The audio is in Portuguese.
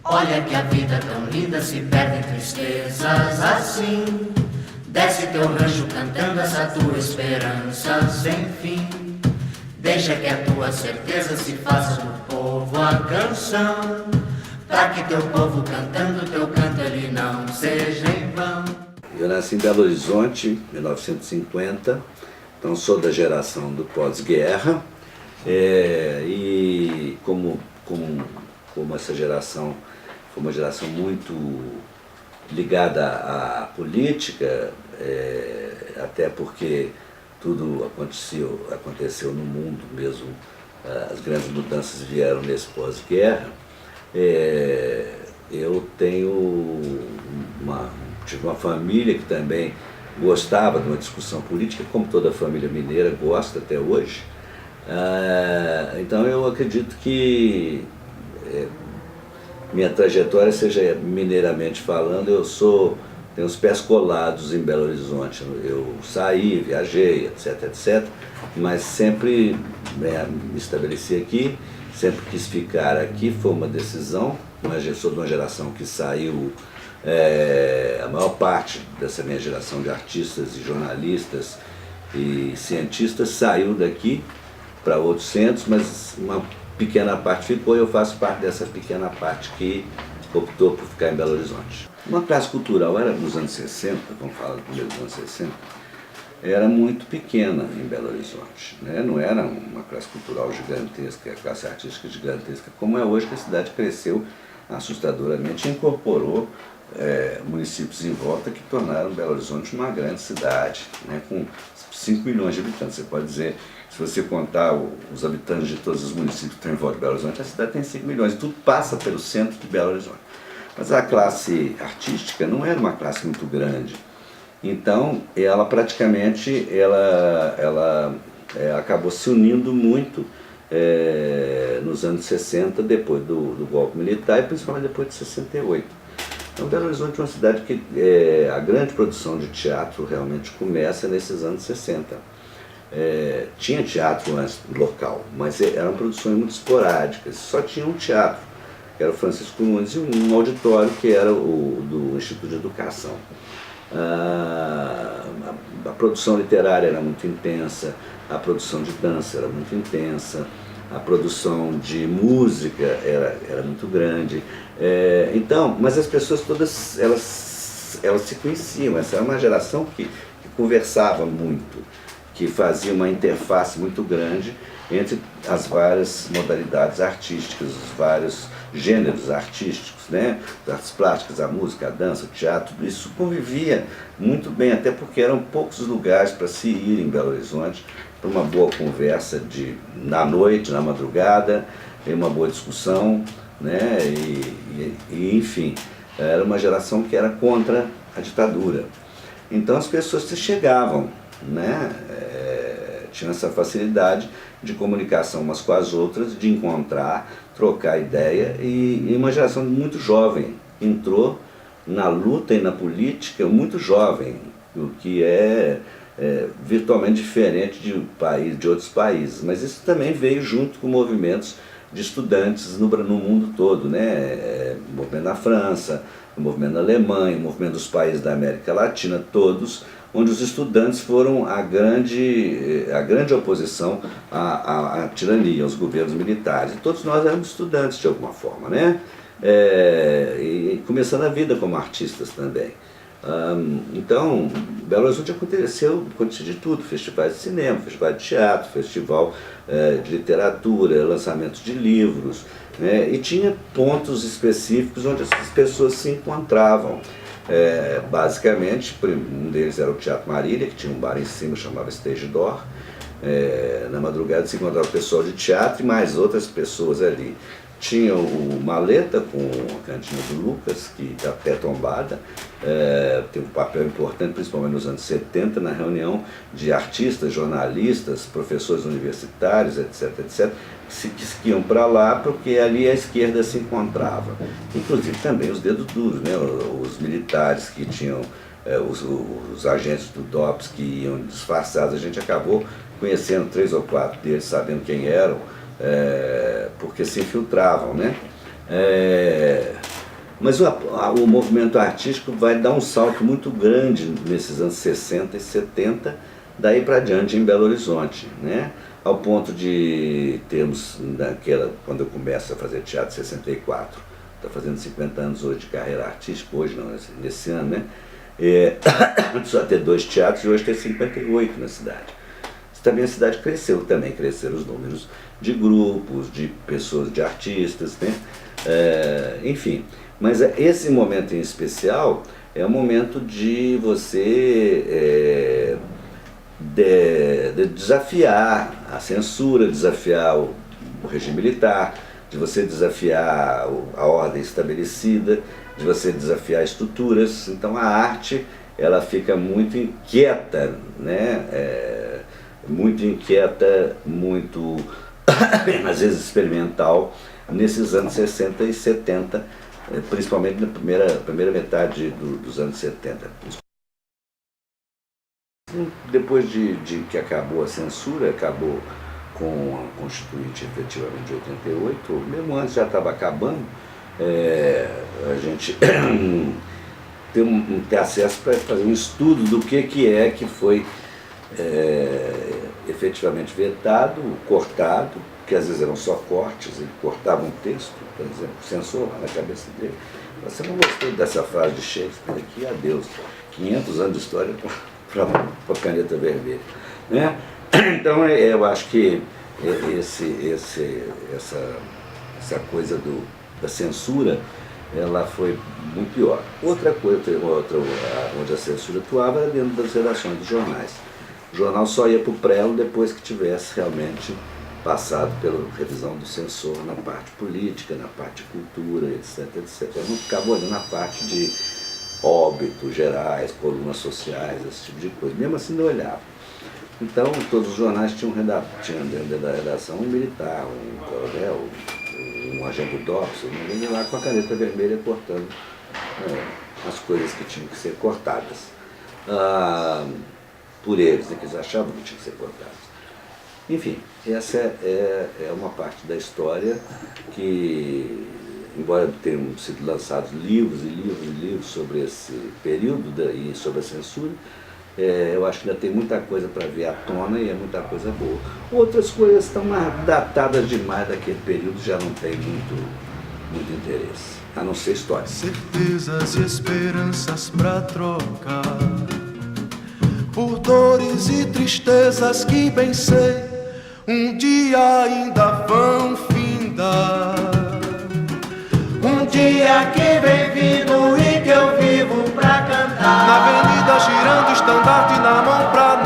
Olha que a vida tão linda se perde em tristezas assim. Desce teu rancho cantando essa tua esperança sem fim. Deixa que a tua certeza se faça do povo a canção, pra que teu povo cantando teu canto ele não seja em vão. Eu nasci em Belo Horizonte, em 1950, então sou da geração do pós-guerra, e como essa geração foi uma geração muito ligada à política, até porque tudo aconteceu no mundo mesmo, as grandes mudanças vieram nesse pós-guerra. Eu tive uma família que também gostava de uma discussão política, como toda família mineira gosta até hoje. Então eu acredito que minha trajetória seja mineiramente falando, tenho os pés colados em Belo Horizonte. Eu saí, viajei, etc, mas sempre me estabeleci aqui, sempre quis ficar aqui, foi uma decisão, mas eu sou de uma geração que saiu, a maior parte dessa minha geração de artistas e jornalistas e cientistas saiu daqui para outros centros, mas uma pequena parte ficou e eu faço parte dessa pequena parte que optou por ficar em Belo Horizonte. Uma classe cultural era nos anos 60, vamos falar do começo dos anos 60, era muito pequena em Belo Horizonte, né? Não era uma classe cultural gigantesca, classe artística gigantesca, como é hoje, que a cidade cresceu assustadoramente e incorporou municípios em volta que tornaram Belo Horizonte uma grande cidade, né? Com 5 milhões de habitantes. Você pode dizer, se você contar os habitantes de todos os municípios que estão em volta de Belo Horizonte, a cidade tem 5 milhões, e tudo passa pelo centro de Belo Horizonte. Mas a classe artística não era uma classe muito grande, então ela praticamente acabou se unindo muito nos anos 60, depois do golpe militar e principalmente depois de 68. Então Belo Horizonte é uma cidade que a grande produção de teatro realmente começa nesses anos 60. Tinha teatro antes local, mas eram produções muito esporádicas, só tinha um teatro, que era o Francisco Nunes, e um auditório que era o do Instituto de Educação. A produção literária era muito intensa, a produção de dança era muito intensa, a produção de música era muito grande. Então, mas as pessoas todas, elas se conheciam, essa era uma geração que conversava muito, que fazia uma interface muito grande entre as várias modalidades artísticas, os vários gêneros artísticos, né? As artes plásticas, a música, a dança, o teatro, tudo isso convivia muito bem, até porque eram poucos lugares para se ir em Belo Horizonte, para uma boa conversa na noite, na madrugada, uma boa discussão, né? E enfim, era uma geração que era contra a ditadura. Então as pessoas se chegavam, né? Tinham essa facilidade de comunicação umas com as outras, de encontrar, trocar ideia, e uma geração muito jovem entrou na luta e na política muito jovem, o que é virtualmente diferente de outros países, mas isso também veio junto com movimentos de estudantes no mundo todo, né? O movimento na França, o movimento na Alemanha, o movimento dos países da América Latina, todos, onde os estudantes foram a grande oposição à tirania, aos governos militares. E todos nós éramos estudantes de alguma forma, né? E começando a vida como artistas também. Então, Belo Horizonte aconteceu de tudo, festivais de cinema, festival de teatro, festival de literatura, lançamentos de livros, né? E tinha pontos específicos onde as pessoas se encontravam. Basicamente, um deles era o Teatro Marília, que tinha um bar em cima, chamava Stage Door. Na madrugada se encontrava o pessoal de teatro e mais outras pessoas ali. Tinha o Maleta, com a cantina do Lucas, que está até tombada, tem um papel importante, principalmente nos anos 70, na reunião de artistas, jornalistas, professores universitários, etc, que iam para lá, porque ali a esquerda se encontrava. Inclusive também os dedos duros, né? Os militares que tinham, os agentes do DOPS que iam disfarçados, a gente acabou conhecendo 3 ou 4 deles, sabendo quem eram, porque se infiltravam, né? Mas o movimento artístico vai dar um salto muito grande nesses anos 60 e 70, daí para diante em Belo Horizonte, né? Ao ponto de termos, quando eu começo a fazer teatro em 64, está fazendo 50 anos hoje de carreira artística, hoje não, nesse ano, né? Só ter 2 teatros e hoje ter 58 na cidade. Também a cidade cresceu, cresceram os números de grupos, de pessoas, de artistas, né? Enfim, mas esse momento em especial é um momento de você de desafiar a censura, desafiar o regime militar, de você desafiar a ordem estabelecida, de você desafiar estruturas. Então a arte, ela fica muito inquieta, né? Muito inquieta, muito às vezes experimental, nesses anos 60 e 70, principalmente na primeira metade dos anos 70. Depois de que acabou a censura, acabou com a Constituinte efetivamente de 88, mesmo antes já estava acabando, a gente ter acesso para fazer um estudo do que foi efetivamente vetado, cortado, que às vezes eram só cortes, ele cortava um texto, por exemplo, o censor lá na cabeça dele. Você não gostou dessa frase de Shakespeare aqui? Adeus. 500 anos de história para a caneta vermelha, né? Então eu acho que essa coisa da censura, ela foi muito pior. Outra coisa, onde a censura atuava era dentro das redações dos jornais. O jornal só ia para o prelo depois que tivesse realmente passado pela revisão do censor na parte política, na parte de cultura, etc, etc. Eu não ficava olhando na parte de óbitos gerais, colunas sociais, esse tipo de coisa. Mesmo assim não olhava. Então todos os jornais tinham dentro da redação um militar, um coronel, um agente do DOPS, um lá com a caneta vermelha cortando as coisas que tinham que ser cortadas por eles, que eles achavam que tinham que ser cortadas. Enfim, essa é uma parte da história que, embora tenham sido lançados livros e livros e livros sobre esse período e sobre a censura, eu acho que ainda tem muita coisa para vir à tona e é muita coisa boa. Outras coisas estão datadas demais daquele período, já não tem muito interesse, a não ser história. Certezas e esperanças para trocar, por dores e tristezas que bem sei, um dia ainda vão findar. Um dia que vem vindo e que eu vivo pra cantar. Na avenida girando, estandarte na mão pra